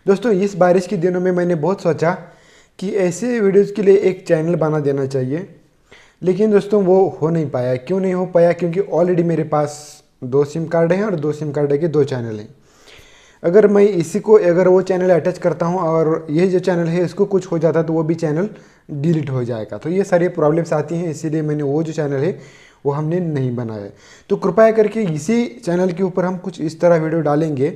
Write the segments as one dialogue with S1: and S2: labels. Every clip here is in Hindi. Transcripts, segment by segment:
S1: दोस्तों इस बारिश के दिनों में मैंने बहुत सोचा कि ऐसे वीडियोज़ के लिए एक चैनल बना देना चाहिए, लेकिन दोस्तों वो हो नहीं पाया। क्यों नहीं हो पाया? क्योंकि ऑलरेडी मेरे पास 2 सिम कार्ड हैं और 2 सिम कार्ड के 2 चैनल हैं। अगर मैं इसी को अगर वो चैनल अटैच करता हूँ और ये जो चैनल है इसको कुछ हो जाता है तो वो भी चैनल डिलीट हो जाएगा। तो ये सारी प्रॉब्लम्स आती हैं, इसीलिए मैंने वो जो चैनल है वो हमने नहीं बनाया है। तो कृपया करके इसी चैनल के ऊपर हम कुछ इस तरह वीडियो डालेंगे।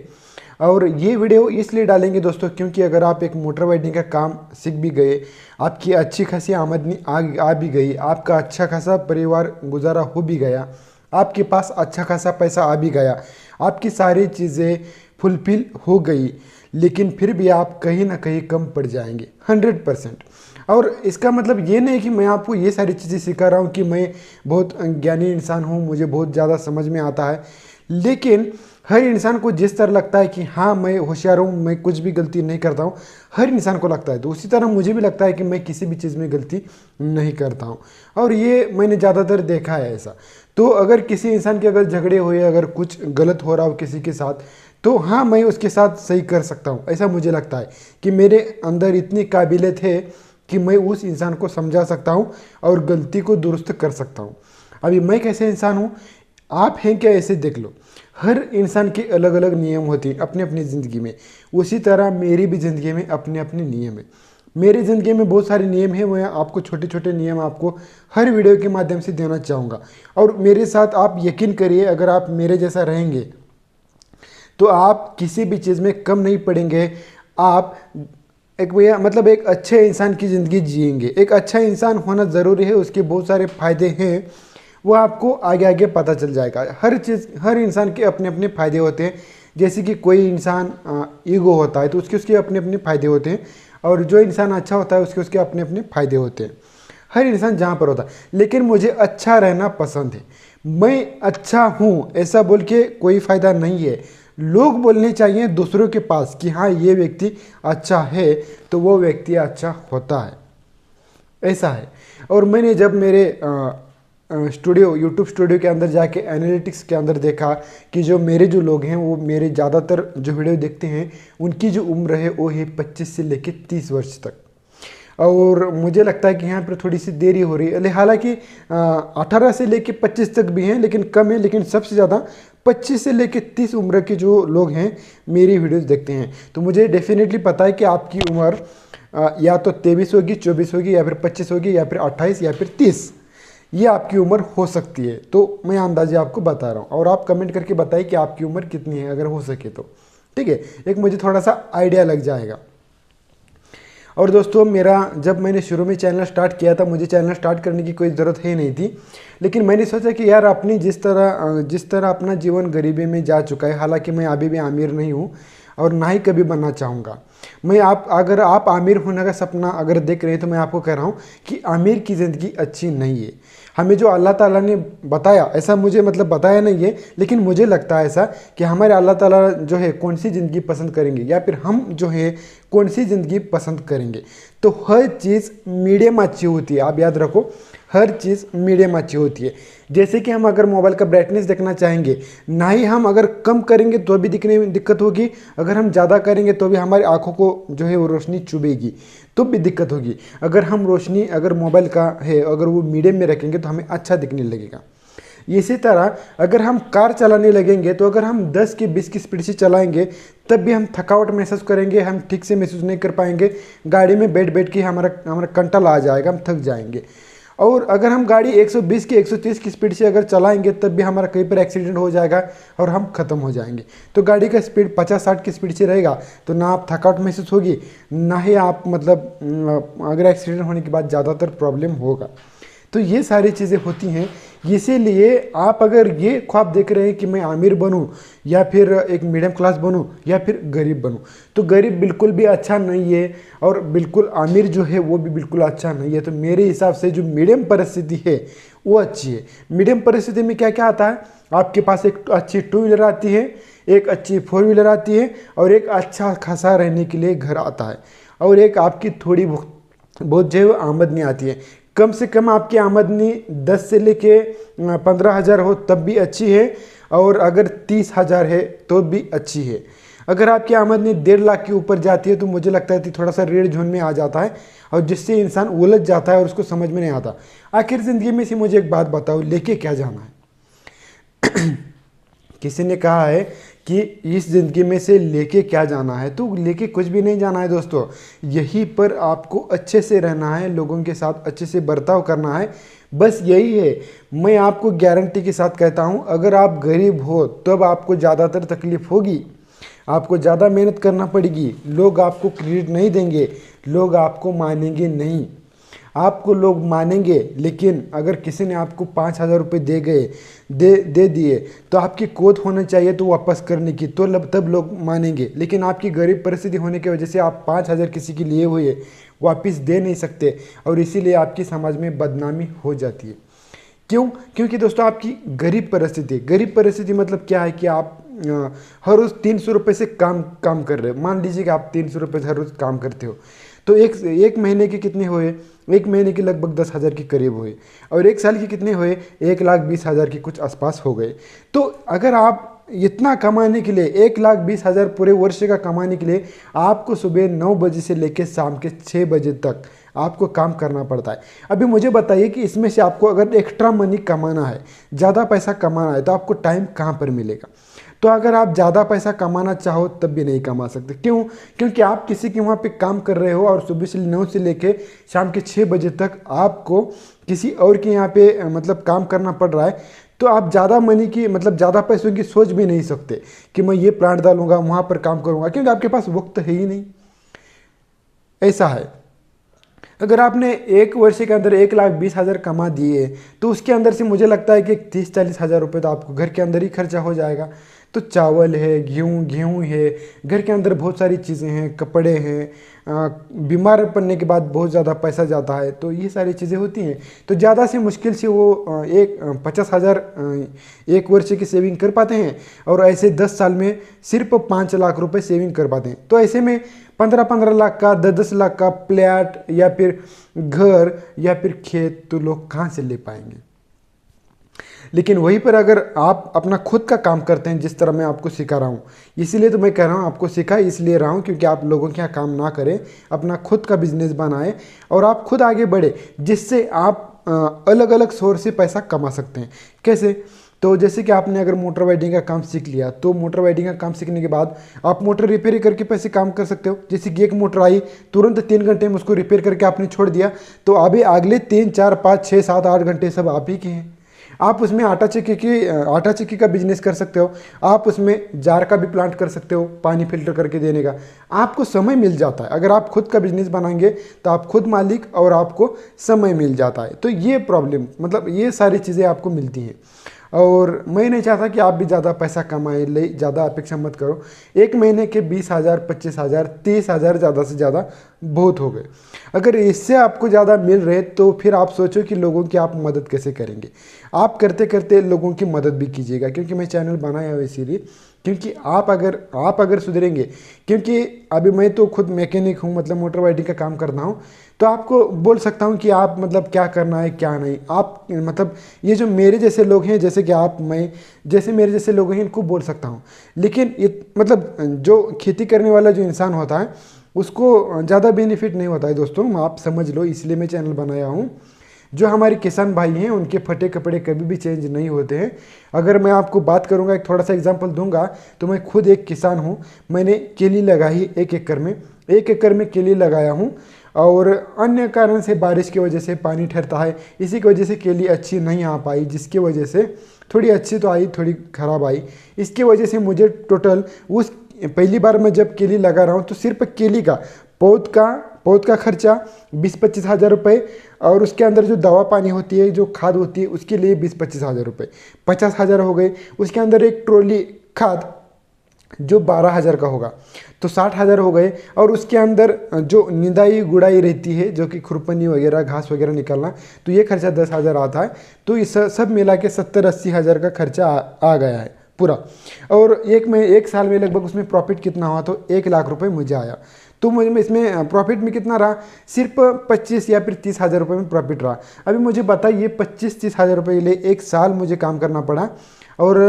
S1: और ये वीडियो इसलिए डालेंगे दोस्तों क्योंकि अगर आप एक मोटर वाइडिंग का काम सीख भी गए, आपकी अच्छी खासी आमदनी आ भी गई, आपका अच्छा खासा परिवार गुजारा हो भी गया, आपके पास अच्छा खासा पैसा आ भी गया, आपकी सारी चीज़ें फुलफिल हो गई, लेकिन फिर भी आप कहीं ना कहीं कम पड़ जाएंगे 100%। और इसका मतलब ये नहीं कि मैं आपको ये सारी चीज़ें सिखा रहा हूँ कि मैं बहुत ज्ञानी इंसान हूँ, मुझे बहुत ज़्यादा समझ में आता है। लेकिन हर इंसान को जिस तरह लगता है कि हाँ मैं होशियार हूँ, मैं कुछ भी गलती नहीं करता हूँ, हर इंसान को लगता है। तो उसी तरह मुझे भी लगता है कि मैं किसी भी चीज़ में गलती नहीं करता हूँ, और ये मैंने ज़्यादातर देखा है ऐसा। तो अगर किसी इंसान के अगर झगड़े हुए, अगर कुछ गलत हो रहा हो किसी के साथ, तो हाँ मैं उसके साथ सही कर सकता हूँ। ऐसा मुझे लगता है कि मेरे अंदर इतनी काबिलियत है कि मैं उस इंसान को समझा सकता हूँ और गलती को दुरुस्त कर सकता हूँ। अभी मैं कैसे इंसान हूँ, आप हैं क्या, ऐसे देख लो। हर इंसान के अलग अलग नियम होते हैं अपनी अपनी ज़िंदगी में, उसी तरह मेरी भी ज़िंदगी में अपने अपने नियम है। मेरी ज़िंदगी में बहुत सारे नियम हैं, मैं आपको छोटे छोटे नियम आपको हर वीडियो के माध्यम से देना चाहूँगा। और मेरे साथ आप यकीन करिए, अगर आप मेरे जैसा रहेंगे तो आप किसी भी चीज़ में कम नहीं पड़ेंगे। आप एक भैया मतलब एक अच्छे इंसान की ज़िंदगी जिएंगे। एक अच्छा इंसान होना ज़रूरी है, उसके बहुत सारे फ़ायदे हैं, वो आपको आगे आगे पता चल जाएगा। हर चीज़, हर इंसान के अपने अपने फ़ायदे होते हैं। जैसे कि कोई इंसान ईगो होता है तो उसके उसके अपने अपने फ़ायदे होते हैं, और जो इंसान अच्छा होता है उसके उसके अपने अपने फ़ायदे होते हैं। हर इंसान जहाँ पर होता है। लेकिन मुझे अच्छा रहना पसंद है, मैं अच्छा हूँ ऐसा बोल के कोई फ़ायदा नहीं है। लोग बोलने चाहिए दूसरों के पास कि हाँ ये व्यक्ति अच्छा है, तो वो व्यक्ति अच्छा होता है, ऐसा है। और मैंने जब मेरे स्टूडियो, यूट्यूब स्टूडियो के अंदर जाके एनालिटिक्स के अंदर देखा कि जो मेरे जो लोग हैं, वो मेरे ज़्यादातर जो वीडियो देखते हैं उनकी जो उम्र है वो है 25 से लेकर 30 वर्ष तक। और मुझे लगता है कि यहाँ पर थोड़ी सी देरी हो रही है। हालांकि 18 से लेकर 25 तक भी हैं, लेकिन कम है। लेकिन सबसे ज़्यादा 25 से लेकर 30 उम्र के जो लोग हैं मेरी वीडियोस देखते हैं। तो मुझे डेफिनेटली पता है कि आपकी उम्र या तो 23 होगी, 24 होगी, या फिर 25 होगी, या फिर 28, या फिर 30, ये आपकी उम्र हो सकती है। तो मैं अंदाजे आपको बता रहा हूँ, और आप कमेंट करके बताइए कि आपकी उम्र कितनी है अगर हो सके तो। ठीक है, एक मुझे थोड़ा सा आइडिया लग जाएगा। और दोस्तों मेरा जब मैंने शुरू में चैनल स्टार्ट किया था, मुझे चैनल स्टार्ट करने की कोई ज़रूरत ही नहीं थी। लेकिन मैंने सोचा कि यार अपनी जिस तरह अपना जीवन गरीबी में जा चुका है, हालांकि मैं अभी भी अमीर नहीं हूँ और ना ही कभी बनना चाहूँगा मैं। अगर आप आमिर होने का सपना अगर देख रहे हैं तो मैं आपको कह रहा हूँ कि आमिर की ज़िंदगी अच्छी नहीं है। हमें जो अल्लाह ताला ने बताया, ऐसा मुझे मतलब बताया नहीं है, लेकिन मुझे लगता है ऐसा कि हमारे अल्लाह ताला जो है कौन सी ज़िंदगी पसंद करेंगे, या फिर हम जो है कौन सी ज़िंदगी पसंद करेंगे। तो हर चीज़ मीडियम अच्छी होती है, आप याद रखो, हर चीज़ मीडियम अच्छी होती है। जैसे कि हम अगर मोबाइल का ब्राइटनेस देखना चाहेंगे, ना ही हम अगर कम करेंगे तो भी दिखने में दिक्कत होगी, अगर हम ज़्यादा करेंगे तो भी हमारी आँखों को जो है वो रोशनी चुभेगी, तो भी दिक्कत होगी। अगर हम रोशनी अगर मोबाइल का है अगर वो मीडियम में रखेंगे तो हमें अच्छा दिखने लगेगा। इसी तरह अगर हम कार चलाने लगेंगे तो अगर हम 10 की 20 की स्पीड से चलाएंगे तब भी हम थकावट महसूस करेंगे, हम ठीक से महसूस नहीं कर पाएंगे। गाड़ी में बैठ बैठ के हमारा कंटाला आ जाएगा, हम थक जाएंगे। और अगर हम गाड़ी 120 की 130 की स्पीड से अगर चलाएंगे तब भी हमारा कहीं पर एक्सीडेंट हो जाएगा और हम ख़त्म हो जाएंगे। तो गाड़ी का स्पीड 50-60 की स्पीड से रहेगा तो ना आप थकावट महसूस होगी, ना ही आप मतलब अगर एक्सीडेंट होने के बाद ज़्यादातर प्रॉब्लम होगा। तो ये सारी चीज़ें होती हैं। इसीलिए आप अगर ये ख्वाब देख रहे हैं कि मैं आमिर बनूं, या फिर एक मीडियम क्लास बनूं, या फिर गरीब बनूं, तो गरीब बिल्कुल भी अच्छा नहीं है, और बिल्कुल आमिर जो है वो भी बिल्कुल अच्छा नहीं है। तो मेरे हिसाब से जो मीडियम परिस्थिति है वो अच्छी है। मीडियम परिस्थिति में क्या क्या आता है, आपके पास एक अच्छी 2 व्हीलर आती है, एक अच्छी 4 व्हीलर आती है, और एक अच्छा खासा रहने के लिए घर आता है, और एक आपकी थोड़ी बहुत जो है आमदनी आती है। कम से कम आपकी आमदनी 10 से लेके 15,000 हो तब भी अच्छी है, और अगर 30,000 है तो भी अच्छी है। अगर आपकी आमदनी 1.5 लाख के ऊपर जाती है तो मुझे लगता है कि थोड़ा सा रेड जोन में आ जाता है, और जिससे इंसान उलझ जाता है और उसको समझ में नहीं आता। आखिर ज़िंदगी में से मुझे एक बात बताओ, लेके क्या जाना है? किसी ने कहा है कि इस ज़िंदगी में से लेके क्या जाना है, तो लेके कुछ भी नहीं जाना है दोस्तों। यहीं पर आपको अच्छे से रहना है, लोगों के साथ अच्छे से बर्ताव करना है, बस यही है। मैं आपको गारंटी के साथ कहता हूँ, अगर आप गरीब हो तब आपको ज़्यादातर तकलीफ़ होगी, आपको ज़्यादा मेहनत करना पड़ेगी, लोग आपको क्रेडिट नहीं देंगे, लोग आपको मानेंगे नहीं। आपको लोग मानेंगे, लेकिन अगर किसी ने आपको 5,000 रुपये दे दिए तो आपकी कोत होना चाहिए तो वापस करने की, तो तब लोग मानेंगे। लेकिन आपकी गरीब परिस्थिति होने की वजह से आप 5,000 किसी के लिए हुए वापस दे नहीं सकते, और इसीलिए आपकी समाज में बदनामी हो जाती है। क्यों? क्योंकि दोस्तों आपकी गरीब परिस्थिति मतलब क्या है कि आप हर रोज़ 300 रुपये से काम कर रहे हो। मान लीजिए कि आप 300 रुपये से हर रोज़ काम करते हो, तो एक महीने के कितने हुए? एक महीने के लगभग 10,000 के करीब हुए, और एक साल के कितने हुए? 1,20,000 के कुछ आसपास हो गए। तो अगर आप इतना कमाने के लिए 1,20,000 पूरे वर्ष का कमाने के लिए आपको सुबह 9 बजे से लेकर शाम के 6 बजे तक आपको काम करना पड़ता है। अभी मुझे बताइए कि इसमें से आपको अगर एक्स्ट्रा मनी कमाना है, ज़्यादा पैसा कमाना है, तो आपको टाइम कहाँ पर मिलेगा? तो अगर आप ज़्यादा पैसा कमाना चाहो तब भी नहीं कमा सकते। क्यों? क्योंकि आप किसी के वहाँ पे काम कर रहे हो, और सुबह से 9 से लेके शाम के 6 बजे तक आपको किसी और के यहाँ पे मतलब काम करना पड़ रहा है। तो आप ज़्यादा मनी की मतलब ज़्यादा पैसों की सोच भी नहीं सकते कि मैं ये प्लांट डालूंगा, वहाँ पर काम करूँगा, क्योंकि आपके पास वक्त है ही नहीं। ऐसा है। अगर आपने एक वर्ष के अंदर 1,20,000 कमा दिए, तो उसके अंदर से मुझे लगता है कि 30-40 हज़ार रुपये तो आपको घर के अंदर ही खर्चा हो जाएगा। तो चावल है, गेहूँ है, घर के अंदर बहुत सारी चीज़ें हैं, कपड़े हैं, बीमार पड़ने के बाद बहुत ज़्यादा पैसा जाता है, तो ये सारी चीज़ें होती हैं। तो ज़्यादा से मुश्किल से वो 50,000 एक वर्ष की सेविंग कर पाते हैं, और ऐसे 10 साल में सिर्फ 5 लाख रुपए सेविंग कर पाते हैं। तो ऐसे में 15-15 लाख का, 10-10 लाख का फ्लैट या फिर घर या फिर खेत तो लोग कहाँ से ले पाएंगे? लेकिन वहीं पर अगर आप अपना खुद का काम करते हैं, जिस तरह मैं आपको सिखा रहा हूँ, इसीलिए तो मैं कह रहा हूँ, आपको सिखा इसलिए रहा हूँ क्योंकि आप लोगों के यहाँ काम ना करें, अपना खुद का बिजनेस बनाएं और आप खुद आगे बढ़े, जिससे आप अलग अलग सोर्स से पैसा कमा सकते हैं। कैसे? तो जैसे कि आपने अगर मोटर वाइडिंग का काम सीख लिया, तो मोटर वाइडिंग का काम सीखने के बाद आप मोटर रिपेयर करके पैसे काम कर सकते हो। जैसे कि एक मोटर आई, तुरंत 3 घंटे में उसको रिपेयर करके आपने छोड़ दिया, तो अभी अगले 3, 4, 5, 6, 7, 8 घंटे सब आप ही के हैं। आप उसमें आटा चक्की का बिजनेस कर सकते हो, आप उसमें जार का भी प्लांट कर सकते हो, पानी फिल्टर करके देने का। आपको समय मिल जाता है। अगर आप खुद का बिजनेस बनाएंगे तो आप खुद मालिक और आपको समय मिल जाता है। तो ये प्रॉब्लम मतलब ये सारी चीज़ें आपको मिलती हैं, और मैं नहीं चाहता कि आप भी ज़्यादा पैसा कमाए, ले ज़्यादा अपेक्षा मत करो। एक महीने के 20,000, 25,000, 30,000 ज़्यादा से ज़्यादा बहुत हो गए। अगर इससे आपको ज़्यादा मिल रहे तो फिर आप सोचो कि लोगों की आप मदद कैसे करेंगे। आप करते करते लोगों की मदद भी कीजिएगा, क्योंकि मैं चैनल बनाया है इसीलिए, क्योंकि आप अगर सुधरेंगे, क्योंकि अभी मैं तो खुद मैकेनिक हूँ, मतलब मोटर वाइडिंग का काम करता हूँ, तो आपको बोल सकता हूँ कि आप मतलब क्या करना है क्या नहीं। आप मतलब ये जो मेरे जैसे लोग हैं, जैसे कि आप, मैं जैसे मेरे जैसे लोग हैं, इनको बोल सकता हूँ। लेकिन ये मतलब जो खेती करने वाला जो इंसान होता है उसको ज़्यादा बेनिफिट नहीं होता है दोस्तों, आप समझ लो, इसलिए मैं चैनल बनाया हूँ। जो हमारे किसान भाई हैं उनके फटे कपड़े कभी भी चेंज नहीं होते हैं। अगर मैं आपको बात करूंगा, एक थोड़ा सा एग्जांपल दूंगा, तो मैं खुद एक किसान हूं। मैंने केली लगाई 1 एकड़ में केली लगाया हूं, और अन्य कारण से बारिश की वजह से पानी ठहरता है, इसी की वजह से केली अच्छी नहीं आ पाई, जिसकी वजह से थोड़ी अच्छी तो आई, थोड़ी ख़राब आई। इसकी वजह से मुझे टोटल उस पहली बार मैं जब केली लगा रहा हूँ तो सिर्फ केली का पौध का खर्चा 20-25 हज़ार रुपये, और उसके अंदर जो दवा पानी होती है, जो खाद होती है, उसके लिए 20-25 हज़ार रुपये, 50 हज़ार हो गए। उसके अंदर एक ट्रॉली खाद जो 12,000 का होगा, तो 60 हज़ार हो गए। और उसके अंदर जो निदाई गुड़ाई रहती है, जो कि खुरपनी वगैरह घास वगैरह निकालना, तो ये खर्चा 10,000 आता है। तो इस सब मिला के 70-80 हज़ार का खर्चा आ गया है पूरा। और एक साल में लगभग उसमें प्रॉफिट कितना हुआ, तो 1 लाख रुपए मुझे आया। तो मुझे इसमें प्रॉफिट में कितना रहा, सिर्फ 25 या फिर 30 हज़ार रुपये में प्रॉफिट रहा। अभी मुझे बताइए 25-30 हज़ार रुपये के लिए 1 साल मुझे काम करना पड़ा, और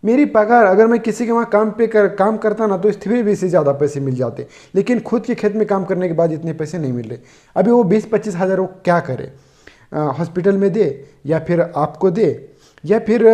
S1: मेरी पगार अगर मैं किसी के वहाँ काम करता ना तो इस फिर भी इससे ज़्यादा पैसे मिल जाते, लेकिन खुद के खेत में काम करने के बाद इतने पैसे नहीं मिल रहे। अभी वो 20-25 हज़ार वो क्या करे, हॉस्पिटल में दे या फिर आपको दे या फिर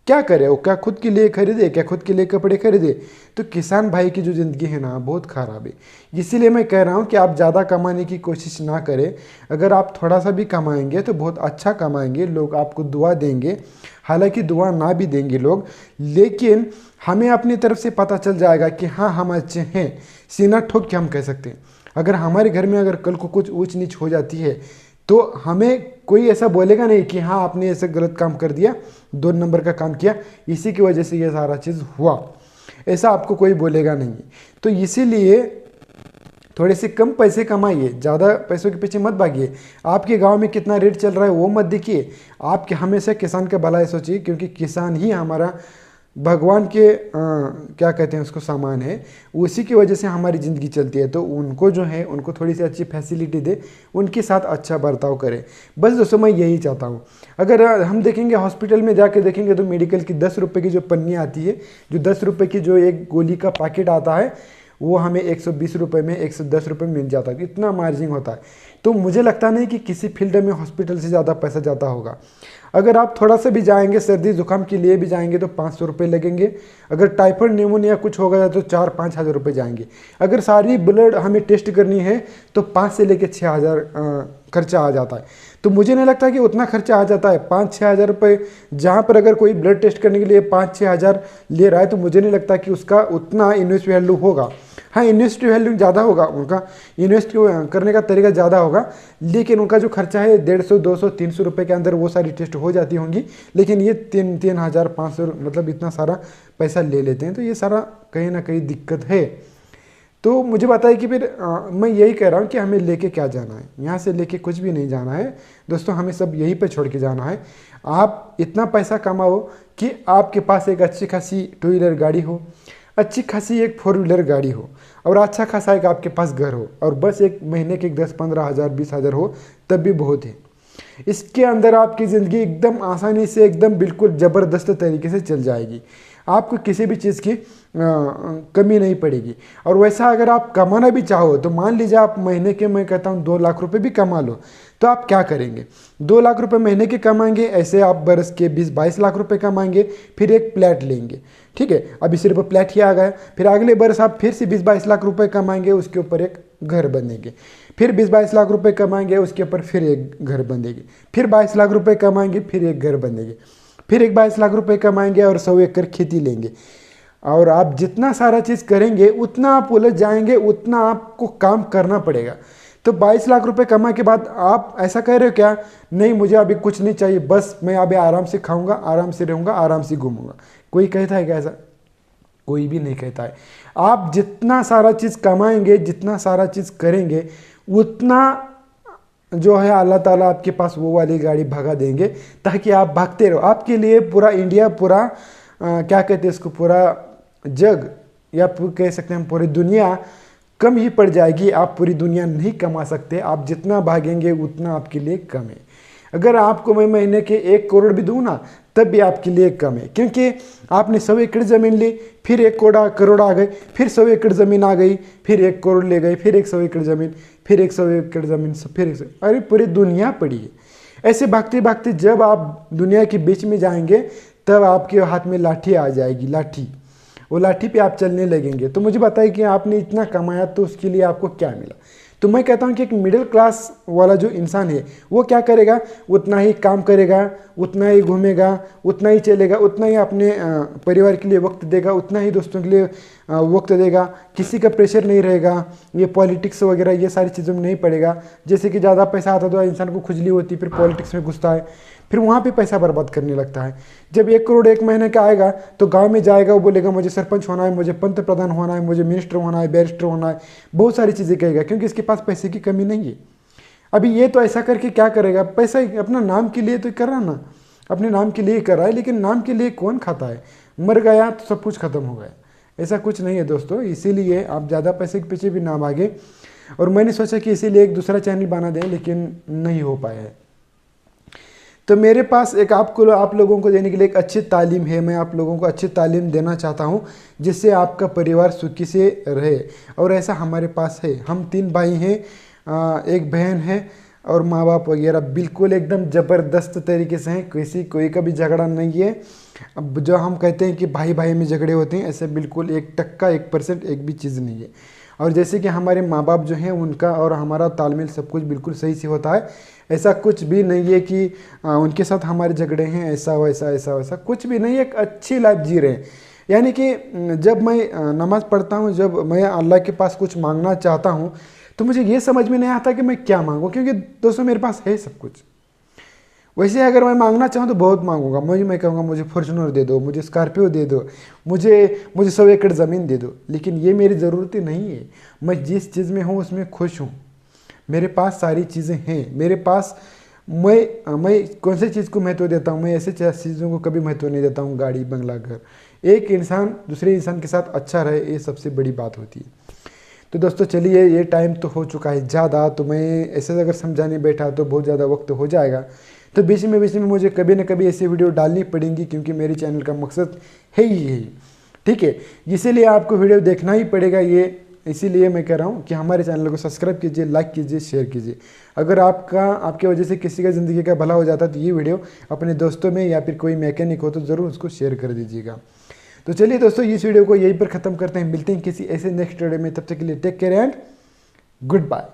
S1: क्या करे, वो क्या खुद के लिए खरीदे, क्या खुद के लिए कपड़े खरीदे। तो किसान भाई की जो ज़िंदगी है ना बहुत ख़राब है। इसीलिए मैं कह रहा हूँ कि आप ज़्यादा कमाने की कोशिश ना करें। अगर आप थोड़ा सा भी कमाएंगे तो बहुत अच्छा कमाएंगे, लोग आपको दुआ देंगे, हालांकि दुआ ना भी देंगे लोग, लेकिन हमें अपनी तरफ से पता चल जाएगा कि हाँ हम अच्छे हैं, सीना ठोक के हम कह सकते हैं। अगर हमारे घर में अगर कल को कुछ ऊंच नीच हो जाती है तो हमें कोई ऐसा बोलेगा नहीं कि हाँ आपने ऐसा गलत काम कर दिया, 2 नंबर का काम किया, इसी की वजह से ये सारा चीज़ हुआ, ऐसा आपको कोई बोलेगा नहीं। तो इसीलिए थोड़े से कम पैसे कमाइए, ज़्यादा पैसों के पीछे मत भागिए। आपके गांव में कितना रेट चल रहा है वो मत देखिए, आपके हमेशा किसान का भला सोचिए, क्योंकि किसान ही हमारा भगवान के क्या कहते हैं उसको सामान है, उसी की वजह से हमारी ज़िंदगी चलती है। तो उनको जो है उनको थोड़ी सी अच्छी फैसिलिटी दे, उनके साथ अच्छा बर्ताव करें, बस दोस्तों मैं यही चाहता हूँ। अगर हम देखेंगे हॉस्पिटल में जाके देखेंगे तो मेडिकल की 10 रुपये की जो पन्नी आती है, जो 10 रुपये की जो एक गोली का पैकेट आता है, वो हमें 120 रुपये में 110 रुपये में मिल जाता है, इतना मार्जिन होता है। तो मुझे लगता नहीं कि किसी फील्ड में हॉस्पिटल से ज़्यादा पैसा जाता होगा। अगर आप थोड़ा सा भी जाएंगे, सर्दी जुकाम के लिए भी जाएंगे तो 500 रुपये लगेंगे। अगर टाइफाइड निमोनिया कुछ हो गया तो 4-5 हज़ार रुपये जाएंगे। अगर सारी ब्लड हमें टेस्ट करनी है तो 5 से लेकर 6 हज़ार खर्चा आ जाता है। तो मुझे नहीं लगता कि उतना खर्चा आ जाता है। 5-6 हज़ार रुपये जहाँ पर अगर कोई ब्लड टेस्ट करने के लिए 5-6 हज़ार ले रहा है तो मुझे नहीं लगता कि उसका उतना इन्वेस्ट वैल्यू होगा। हाँ, इन्वेस्ट वैल्यू ज़्यादा होगा, उनका इन्वेस्ट करने का तरीका ज़्यादा होगा, लेकिन उनका जो खर्चा है 150, 200, 300 रुपये के अंदर वो सारी टेस्ट हो जाती होंगी। लेकिन ये 3 हज़ार 500 मतलब इतना सारा पैसा ले लेते हैं, तो ये सारा कहीं ना कहीं दिक्कत है। तो मुझे बताइए कि फिर मैं यही कह रहा हूँ कि हमें लेके क्या जाना है, यहाँ से लेके कुछ भी नहीं जाना है दोस्तों, हमें सब यहीं पे छोड़ के जाना है। आप इतना पैसा कमाओ कि आपके पास एक अच्छी खासी 2 व्हीलर गाड़ी हो, अच्छी खासी एक 4 व्हीलर गाड़ी हो, और अच्छा खासा एक आपके पास घर हो, और बस एक महीने के 10-15 हज़ार 20 हज़ार हो तब भी बहुत है। इसके अंदर आपकी ज़िंदगी एकदम आसानी से, एकदम बिल्कुल ज़बरदस्त तरीके से चल जाएगी। आपको किसी भी चीज़ की कमी नहीं पड़ेगी। और वैसा अगर आप कमाना भी चाहो तो मान लीजिए आप महीने के, मैं कहता हूँ 2 लाख रुपए भी कमा लो, तो आप क्या करेंगे? 2 लाख रुपए महीने के कमाएंगे, ऐसे आप बरस के 20-22 लाख रुपए कमाएंगे, फिर एक फ्लैट लेंगे, ठीक है, अभी सिर्फ फ्लैट ही आ गया, फिर अगले बरस आप फिर से 20-22 लाख रुपए कमाएंगे, उसके ऊपर एक घर बनेंगे, फिर 20-22 लाख रुपए कमाएंगे, उसके ऊपर फिर एक घर बनेगी, फिर 22 लाख रुपए कमाएंगे, फिर एक घर बनेगी, फिर एक 22 लाख रुपए कमाएंगे और 100 एकड़ खेती लेंगे। और आप जितना सारा चीज़ करेंगे उतना आप उलझ जाएंगे, उतना आपको काम करना पड़ेगा। तो 22 लाख रुपए कमा के बाद आप ऐसा कह रहे हो क्या? नहीं, मुझे अभी कुछ नहीं चाहिए, बस मैं अभी आराम से खाऊंगा, आराम से रहूंगा, आराम से घूमूंगा। कोई कहता है क्या ऐसा? कोई भी नहीं कहता है। आप जितना सारा चीज़ कमाएंगे, जितना सारा चीज़ करेंगे, उतना जो है अल्लाह ताला आपके पास वो वाली गाड़ी भगा देंगे, ताकि आप भागते रहो। आपके लिए पूरा इंडिया, पूरा क्या कहते हैं इसको, पूरा जग, या कह सकते हैं पूरी दुनिया कम ही पड़ जाएगी। आप पूरी दुनिया नहीं कमा सकते, आप जितना भागेंगे उतना आपके लिए कम है। अगर आपको मैं महीने के 1 करोड़ भी दूँ ना, तब भी आपके लिए कम है, क्योंकि आपने 100 एकड़ ज़मीन ली, फिर 1 करोड़ आ गए, फिर 100 एकड़ ज़मीन आ गई, फिर 1 करोड़ ले गए, फिर 100 एकड़ ज़मीन, फिर 100 एकड़ ज़मीन, फिर 100, अरे पूरी दुनिया पड़ी है। ऐसे भागते भागते जब आप दुनिया के बीच में जाएंगे तब आपके हाथ में लाठी आ जाएगी, लाठी, वो लाठी पे आप चलने लगेंगे। तो मुझे बताइए कि आपने इतना कमाया तो उसके लिए आपको क्या मिला? तो मैं कहता हूँ कि एक मिडिल क्लास वाला जो इंसान है वो क्या करेगा? उतना ही काम करेगा, उतना ही घूमेगा, उतना ही चलेगा, उतना ही अपने परिवार के लिए वक्त देगा, उतना ही दोस्तों के लिए वक्त देगा। किसी का प्रेशर नहीं रहेगा, ये पॉलिटिक्स वगैरह ये सारी चीज़ों में नहीं पड़ेगा। जैसे कि ज़्यादा पैसा आता तो इंसान को खुजली होती, फिर पॉलिटिक्स में घुसता है, फिर वहाँ पे पैसा बर्बाद करने लगता है। जब 1 करोड़ 1 महीने का आएगा तो गांव में जाएगा, वो बोलेगा मुझे सरपंच होना है, मुझे पंत प्रधान होना है, मुझे मिनिस्टर होना है, बैरिस्टर होना है, बहुत सारी चीज़ें कहेगा, क्योंकि इसके पास पैसे की कमी नहीं है। अभी ये तो ऐसा करके क्या करेगा? पैसा अपना नाम के लिए तो कर रहा ना, अपने नाम के लिए कर रहा है, लेकिन नाम के लिए कौन खाता है? मर गया तो सब कुछ खत्म हो गया। ऐसा कुछ नहीं है दोस्तों, इसीलिए आप ज़्यादा पैसे के पीछे भी ना भागे। और मैंने सोचा कि इसीलिए एक दूसरा चैनल बना दें, लेकिन नहीं हो पाया है। तो मेरे पास एक आप लोगों को देने के लिए एक अच्छी तालीम है। मैं आप लोगों को अच्छी तालीम देना चाहता हूँ जिससे आपका परिवार सुखी से रहे, और ऐसा हमारे पास है। हम 3 भाई हैं, एक बहन है, और माँ बाप वगैरह बिल्कुल एकदम ज़बरदस्त तरीके से हैं। कोई का भी झगड़ा नहीं है। अब जो हम कहते हैं कि भाई भाई में झगड़े होते हैं, ऐसे बिल्कुल 1% 1% एक भी चीज़ नहीं है। और जैसे कि हमारे माँ बाप जो हैं उनका और हमारा तालमेल सब कुछ बिल्कुल सही से होता है। ऐसा कुछ भी नहीं है कि उनके साथ हमारे झगड़े हैं, ऐसा वैसा ऐसा वैसा कुछ भी नहीं। एक अच्छी लाइफ जी रहे हैं। यानी कि जब मैं नमाज़ पढ़ता हूँ, जब मैं अल्लाह के पास कुछ मांगना चाहता हूँ, तो मुझे ये समझ में नहीं आता कि मैं क्या मांगूँ, क्योंकि दोस्तों मेरे पास है सब कुछ। वैसे अगर मैं मांगना चाहूँ तो बहुत मांगूंगा। मैं कहूँगा मुझे फॉर्च्यूनर दे दो, मुझे स्कॉर्पियो दे दो, मुझे 100 एकड़ ज़मीन दे दो, लेकिन ये मेरी ज़रूरतें नहीं है। मैं जिस चीज़ में हूँ उसमें खुश हूँ। मेरे पास सारी चीज़ें हैं। मेरे पास मैं कौन सी चीज़ को महत्व देता हूँ? मैं ऐसे चीज़ों को कभी महत्व नहीं देता हूँ, गाड़ी बंगला घर। एक इंसान दूसरे इंसान के साथ अच्छा रहे, ये सबसे बड़ी बात होती है। तो दोस्तों चलिए, ये टाइम तो हो चुका है ज़्यादा, तो मैं ऐसे अगर समझाने बैठा तो बहुत ज़्यादा वक्त हो जाएगा। तो बीच में मुझे कभी ना कभी ऐसी वीडियो डालनी पड़ेंगी, क्योंकि मेरे चैनल का मकसद है ही यही, ठीक है। इसीलिए आपको वीडियो देखना ही पड़ेगा। ये इसीलिए मैं कह रहा हूँ कि हमारे चैनल को सब्सक्राइब कीजिए, लाइक कीजिए, शेयर कीजिए। अगर आपके वजह से किसी का ज़िंदगी का भला हो जाता है तो ये वीडियो अपने दोस्तों में या फिर कोई मैकेनिक हो तो ज़रूर उसको शेयर कर दीजिएगा। तो चलिए दोस्तों, इस वीडियो को यहीं पर ख़त्म करते हैं। मिलते हैं किसी ऐसे नेक्स्ट वीडियो में। तब तक के लिए take care and good bye.